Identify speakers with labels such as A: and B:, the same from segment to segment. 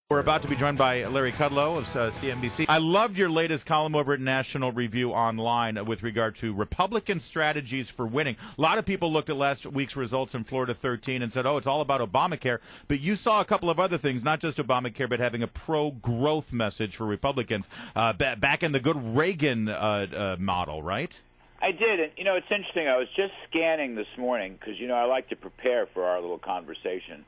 A: We're about to be joined by Larry Kudlow of CNBC. I loved your latest column over at National Review Online with regard to Republican strategies for winning. A lot of people looked at last week's results in Florida 13 and said, oh, it's all about Obamacare. But you saw a couple of other things, not just Obamacare, but having a pro-growth message for Republicans back in the good Reagan model, right?
B: I did. And, it's interesting. I was just scanning this morning because, I like to prepare for our little conversation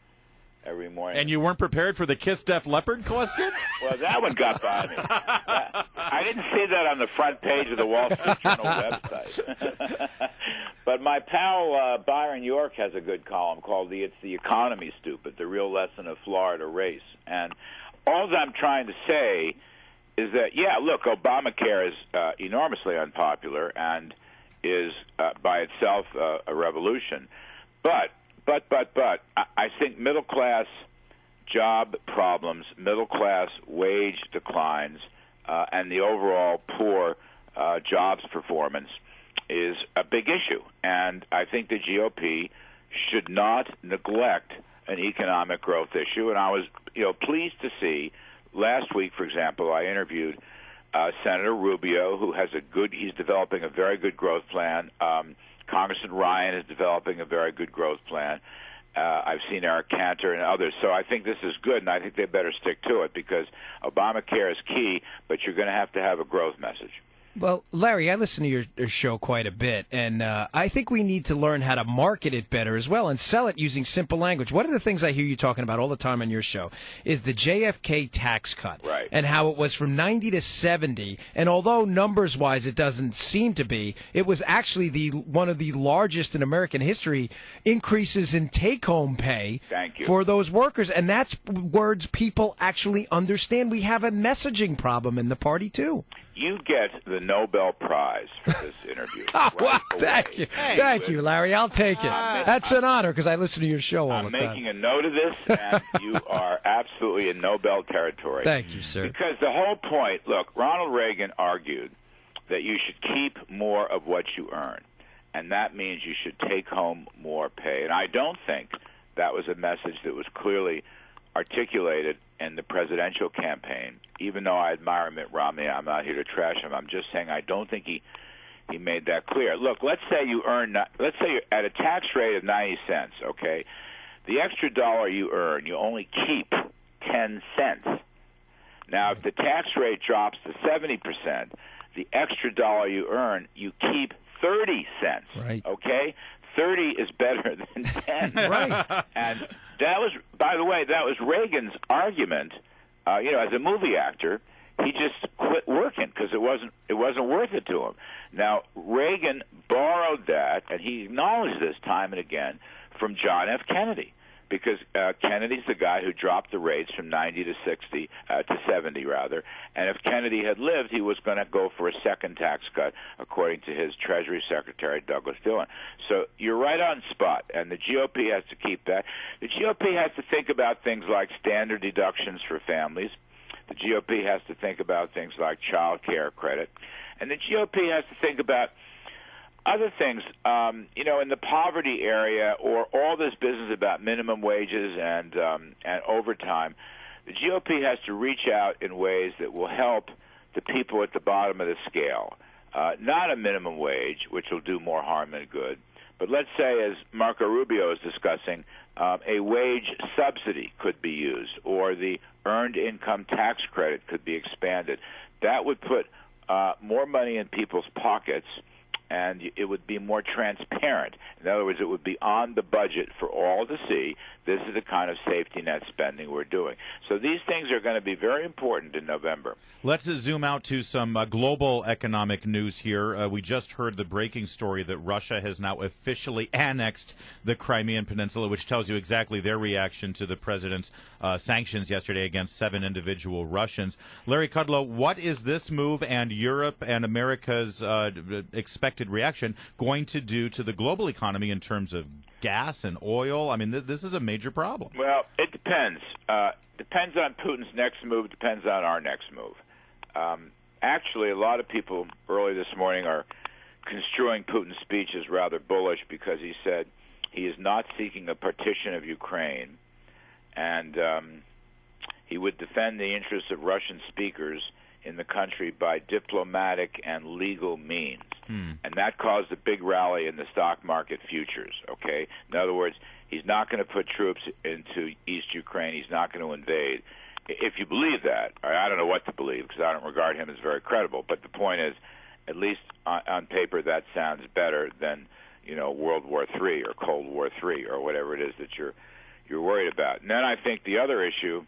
B: every morning.
A: And you weren't prepared for the Kiss Def Leppard question?
B: Well, that one got by me. I didn't see that on the front page of the Wall Street Journal website. But my pal Byron York has a good column called It's the Economy, Stupid, the Real Lesson of Florida Race. And all I'm trying to say is that, look, Obamacare is enormously unpopular and is by itself a revolution. But I think middle-class job problems, middle-class wage declines, and the overall poor jobs performance is a big issue. And I think the GOP should not neglect an economic growth issue. And I was, pleased to see last week, for example, I interviewed Senator Rubio, who has he's developing a very good growth plan. Congressman Ryan is developing a very good growth plan. I've seen Eric Cantor and others. So I think this is good, and I think they better stick to it because Obamacare is key, but you're going to have a growth message.
C: Well, Larry, I listen to your show quite a bit, and I think we need to learn how to market it better as well and sell it using simple language. One of the things I hear you talking about all the time on your show is the JFK tax cut,
B: right,
C: and how it was from 90 to 70. And although numbers-wise it doesn't seem to be, it was actually one of the largest in American history increases in take-home pay for those workers. And that's words people actually understand. We have a messaging problem in the party, too.
B: You get the Nobel Prize for this interview.
C: Thank you. Thank you, Larry. I'll take it. That's an honor because I listen to your show all the time.
B: I'm making a note of this, and you are absolutely in Nobel territory.
C: Thank you, sir.
B: Because the whole point, look, Ronald Reagan argued that you should keep more of what you earn, and that means you should take home more pay. And I don't think that was a message that was clearly articulated in the presidential campaign. Even though I admire Mitt Romney, I'm not here to trash him. I'm just saying I don't think he made that clear. Look, let's say you're at a tax rate of 90 cents, okay? The extra dollar you earn, you only keep 10 cents. Now, if the tax rate drops to 70%, the extra dollar you earn, you keep 30 cents,
C: right?
B: Okay? 30 is better than 10.
C: Right.
B: And that was, by the way, that was Reagan's argument. As a movie actor, he just quit working because it wasn't worth it to him. Now, Reagan borrowed that, and he acknowledged this time and again, from John F. Kennedy, because Kennedy's the guy who dropped the rates from 90 to 70 rather. And if Kennedy had lived, he was going to go for a second tax cut, according to his Treasury Secretary Douglas Dillon. So you're right on spot, and the GOP has to keep that. The GOP has to think about things like standard deductions for families. The GOP has to think about things like child care credit, and the GOP has to think about other things, in the poverty area, or all this business about minimum wages and overtime. The GOP has to reach out in ways that will help the people at the bottom of the scale. Not a minimum wage, which will do more harm than good, but let's say, as Marco Rubio is discussing, a wage subsidy could be used, or the earned income tax credit could be expanded. That would put more money in people's pockets, and it would be more transparent. In other words, it would be on the budget for all to see. This is the kind of safety net spending we're doing. So these things are going to be very important in November.
A: Let's zoom out to some global economic news here. We just heard the breaking story that Russia has now officially annexed the Crimean Peninsula, which tells you exactly their reaction to the president's sanctions yesterday against 7 individual Russians. Larry Kudlow, what is this move and Europe and America's expected reaction going to do to the global economy in terms of gas and oil? I mean, this is a major problem.
B: Well, it depends. Depends on Putin's next move, depends on our next move. Actually, a lot of people early this morning are construing Putin's speech as rather bullish because he said he is not seeking a partition of Ukraine, and he would defend the interests of Russian speakers in the country by diplomatic and legal means. And that caused a big rally in the stock market futures, okay? In other words, he's not going to put troops into East Ukraine. He's not going to invade. If you believe that, I don't know what to believe because I don't regard him as very credible, but the point is, at least on paper, that sounds better than, World War III or Cold War III or whatever it is that you're worried about. And then I think the other issue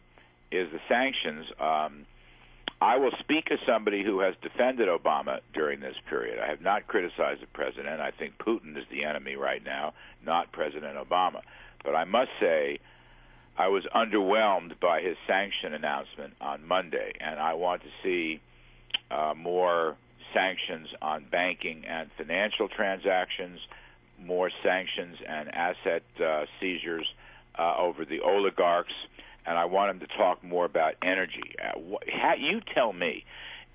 B: is the sanctions. I will speak as somebody who has defended Obama during this period. I have not criticized the president. I think Putin is the enemy right now, not President Obama. But I must say I was underwhelmed by his sanction announcement on Monday, and I want to see more sanctions on banking and financial transactions, more sanctions and asset seizures over the oligarchs, and I want him to talk more about energy. You tell me,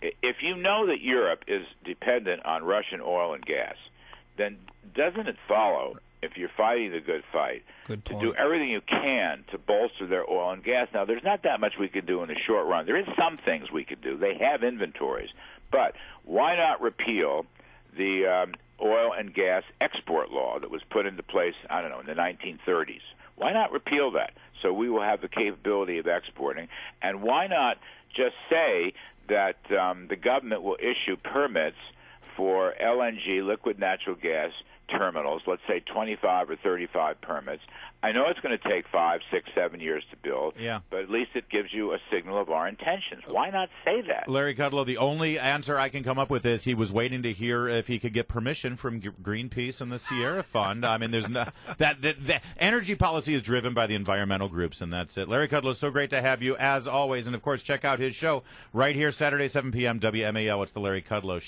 B: if you know that Europe is dependent on Russian oil and gas, then doesn't it follow, if you're fighting the good fight, to do everything you can to bolster their oil and gas? Now, there's not that much we can do in the short run. There is some things we could do. They have inventories. But why not repeal the oil and gas export law that was put into place, I don't know, in the 1930s? Why not repeal that so we will have the capability of exporting? And why not just say that the government will issue permits for LNG, liquid natural gas terminals, let's say 25 or 35 permits. I know it's going to take 5, 6, 7 years to build, but at least it gives you a signal of our intentions. Why not say that?
A: Larry Kudlow, the only answer I can come up with is he was waiting to hear if he could get permission from Greenpeace and the Sierra Fund. I mean, there's no, that energy policy is driven by the environmental groups, and that's it. Larry Kudlow, so great to have you as always, and of course check out his show right here Saturday 7 p.m. WMAL. It's the Larry Kudlow Show.